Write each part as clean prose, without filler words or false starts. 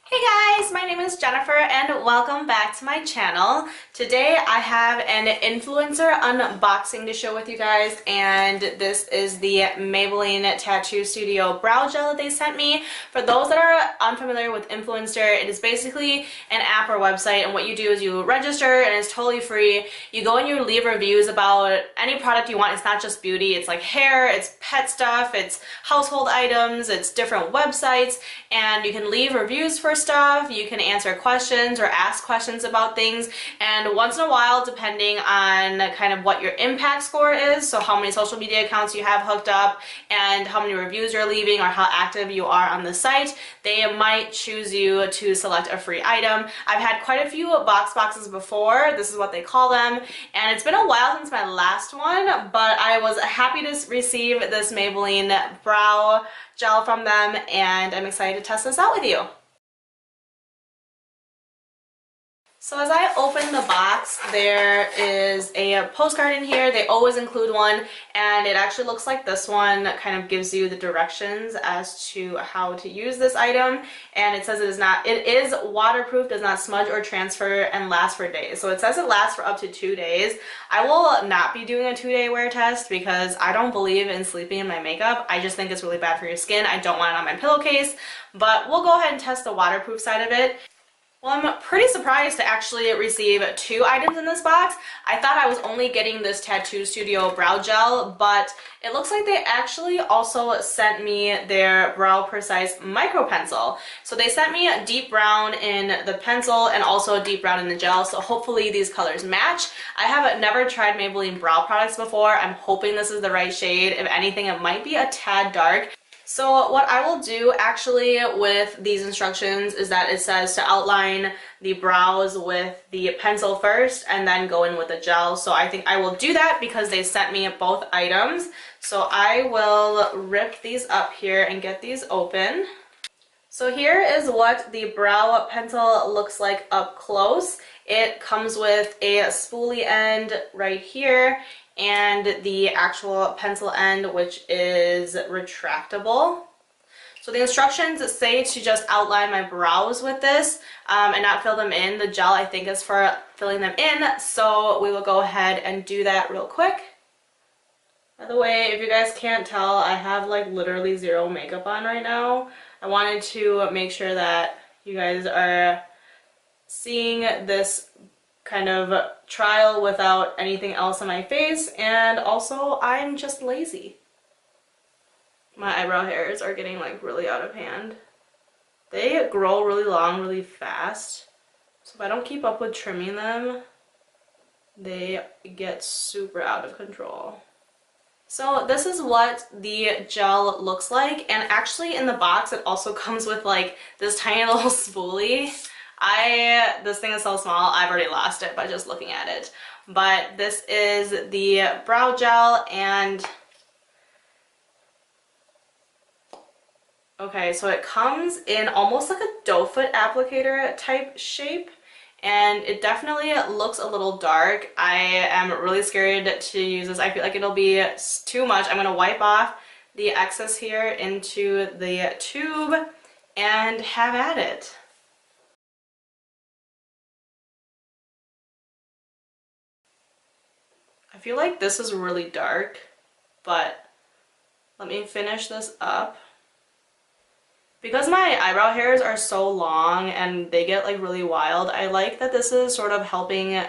Hey guys, my name is Jennifer and welcome back to my channel. Today I have an influencer unboxing to show with you guys, and this is the Maybelline TattooStudio Brow Gel that they sent me. For those that are unfamiliar with Influencer, it is basically an app or website, and what you do is you register and it's totally free. You go and you leave reviews about any product you want. It's not just beauty, it's like hair, it's pet stuff, it's household items, it's different websites, and you can leave reviews for stuff, you can answer questions or ask questions about things, and once in a while, depending on kind of what your impact score is, so how many social media accounts you have hooked up and how many reviews you're leaving or how active you are on the site, they might choose you to select a free item. I've had quite a few VoxBoxes before, this is what they call them, and it's been a while since my last one, but I was happy to receive this Maybelline Brow Gel from them, and I'm excited to test this out with you. So as I open the box, there is a postcard in here. They always include one, and it actually looks like this one. Kind of gives you the directions as to how to use this item, and it says it is waterproof, does not smudge or transfer, and lasts for days. So it says it lasts for up to 2 days. I will not be doing a 2-day wear test because I don't believe in sleeping in my makeup. I just think it's really bad for your skin. I don't want it on my pillowcase, but we'll go ahead and test the waterproof side of it. Well, I'm pretty surprised to actually receive 2 items in this box. I thought I was only getting this TattooStudio Brow Gel, but it looks like they actually also sent me their Brow Precise Micro Pencil. So they sent me a deep brown in the pencil and also a deep brown in the gel, so hopefully these colors match. I have never tried Maybelline brow products before. I'm hoping this is the right shade. If anything, it might be a tad dark. So what I will do actually with these instructions is that it says to outline the brows with the pencil first and then go in with the gel. So I think I will do that because they sent me both items. So I will rip these up here and get these open. So here is what the brow pencil looks like up close. It comes with a spoolie end right here and the actual pencil end, which is retractable. So the instructions say to just outline my brows with this and not fill them in. The gel I think is for filling them in, so we will go ahead and do that real quick. By the way, if you guys can't tell, I have like literally zero makeup on right now. I wanted to make sure that you guys are seeing this kind of trial without anything else on my face, and also I'm just lazy. My eyebrow hairs are getting like really out of hand. They grow really long really fast, so if I don't keep up with trimming them, they get super out of control. So this is what the gel looks like, and actually in the box it also comes with like this tiny little spoolie. This thing is so small, I've already lost it by just looking at it. But this is the brow gel, and okay, so it comes in almost like a doe foot applicator type shape, and it definitely looks a little dark. I am really scared to use this. I feel like it'll be too much. I'm going to wipe off the excess here into the tube and have at it. I feel like this is really dark, but let me finish this up. Because my eyebrow hairs are so long and they get like really wild, I like that this is sort of helping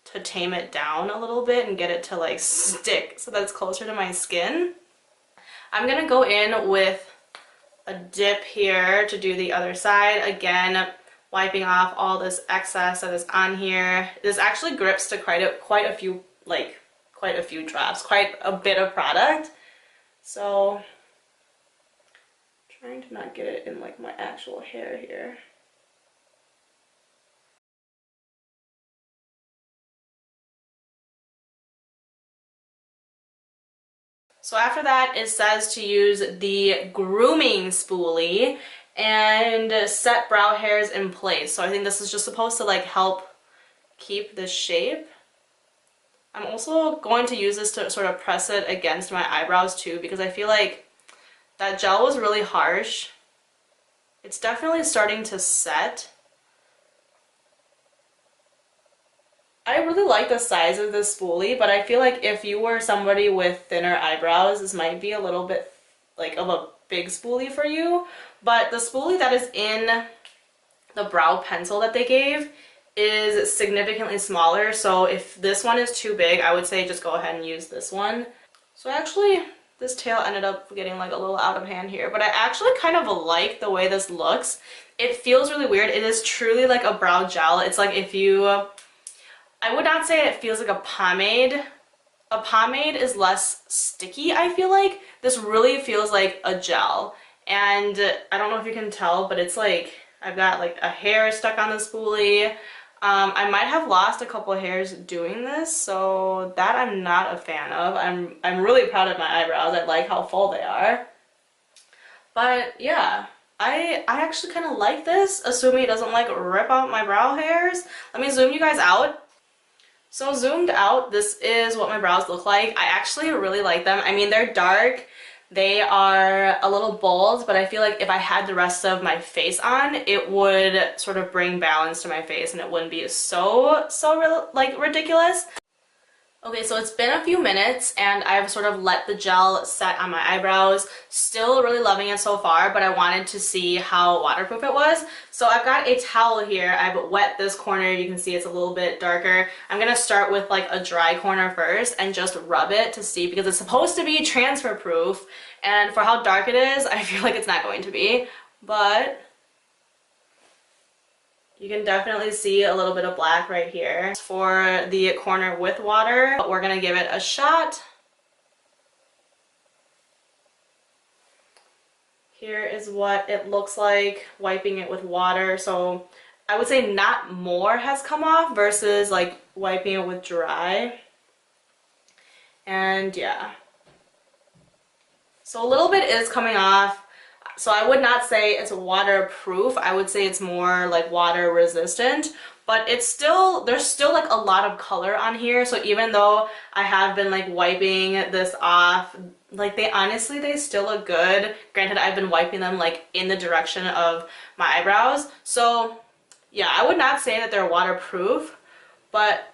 to tame it down a little bit and get it to like stick so that it's closer to my skin. I'm gonna go in with a dip here to do the other side. Again, wiping off all this excess that is on here. This actually grips to quite a few drops, quite a bit of product. So trying to not get it in like my actual hair here. So after that, it says to use the Grooming Spoolie and set brow hairs in place. So I think this is just supposed to like help keep the shape. I'm also going to use this to sort of press it against my eyebrows too, because I feel like that gel was really harsh. It's definitely starting to set. I really like the size of this spoolie, but I feel like if you were somebody with thinner eyebrows, this might be a little bit like of a big spoolie for you. But the spoolie that is in the brow pencil that they gave is significantly smaller, so if this one is too big, I would say just go ahead and use this one. So actually, this tail ended up getting like a little out of hand here, but I actually kind of like the way this looks. It feels really weird. It is truly like a brow gel. It's like if you, I would not say it feels like a pomade. A pomade is less sticky, I feel like. This really feels like a gel. And I don't know if you can tell, but it's like, I've got like a hair stuck on the spoolie. I might have lost a couple of hairs doing this, so that I'm not a fan of. I'm really proud of my eyebrows. I like how full they are. But yeah, I actually kind of like this, assuming it doesn't like rip out my brow hairs. Let me zoom you guys out. So zoomed out, this is what my brows look like. I actually really like them. I mean, they're dark. They are a little bold, but I feel like if I had the rest of my face on, it would sort of bring balance to my face and it wouldn't be so like ridiculous. Okay, so it's been a few minutes and I've sort of let the gel set on my eyebrows. Still really loving it so far, but I wanted to see how waterproof it was. So I've got a towel here. I've wet this corner. You can see it's a little bit darker. I'm going to start with like a dry corner first and just rub it to see, because it's supposed to be transfer proof. And for how dark it is, I feel like it's not going to be. But you can definitely see a little bit of black right here. For the corner with water, but we're gonna give it a shot. Here is what it looks like wiping it with water. So I would say not more has come off versus like wiping it with dry. And yeah. So a little bit is coming off. So I would not say it's waterproof. I would say it's more like water resistant, but it's still, there's still like a lot of color on here. So even though I have been like wiping this off, like they honestly, they still look good. Granted, I've been wiping them like in the direction of my eyebrows. So yeah, I would not say that they're waterproof, but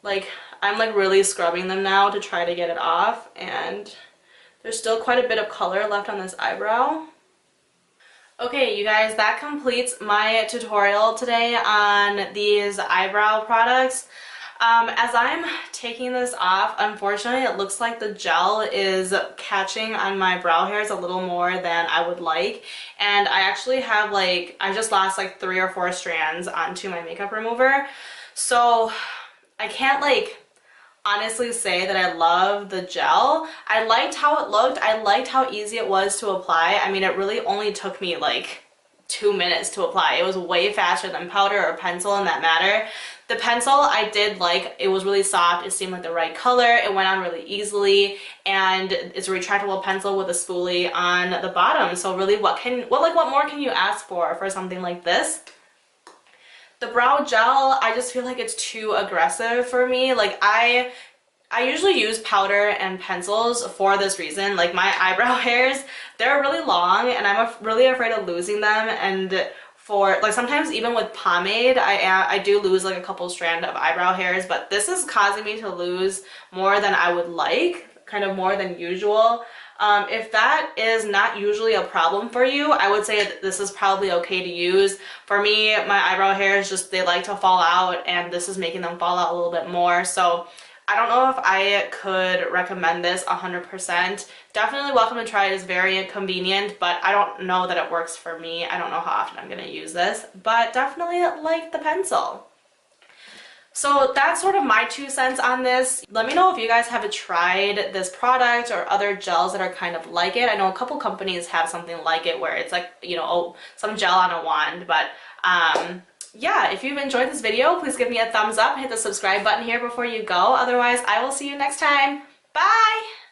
like I'm like really scrubbing them now to try to get it off, and there's still quite a bit of color left on this eyebrow. Okay, you guys, that completes my tutorial today on these eyebrow products. As I'm taking this off, unfortunately, it looks like the gel is catching on my brow hairs a little more than I would like. And I actually have like, I just lost like 3 or 4 strands onto my makeup remover. So I can't like honestly say that I love the gel. I liked how it looked. I liked how easy it was to apply. I mean, it really only took me like 2 minutes to apply. It was way faster than powder or pencil in that matter. The pencil I did like. It was really soft. It seemed like the right color. It went on really easily, and it's a retractable pencil with a spoolie on the bottom. So really, what more can you ask for something like this? The brow gel, I just feel like it's too aggressive for me. Like I usually use powder and pencils for this reason. Like my eyebrow hairs, they're really long and I'm really afraid of losing them. And for like sometimes even with pomade, I do lose like a couple strand of eyebrow hairs, but this is causing me to lose more than I would like, kind of more than usual. If that is not usually a problem for you, I would say that this is probably okay to use. For me, my eyebrow hairs just, they like to fall out, and this is making them fall out a little bit more. So I don't know if I could recommend this 100%. Definitely welcome to try it. It's very convenient, but I don't know that it works for me. I don't know how often I'm going to use this, but definitely like the pencil. So that's sort of my 2 cents on this. Let me know if you guys have tried this product or other gels that are kind of like it. I know a couple companies have something like it where it's like, you know, some gel on a wand. But yeah, if you've enjoyed this video, please give me a thumbs up. Hit the subscribe button here before you go. Otherwise, I will see you next time. Bye!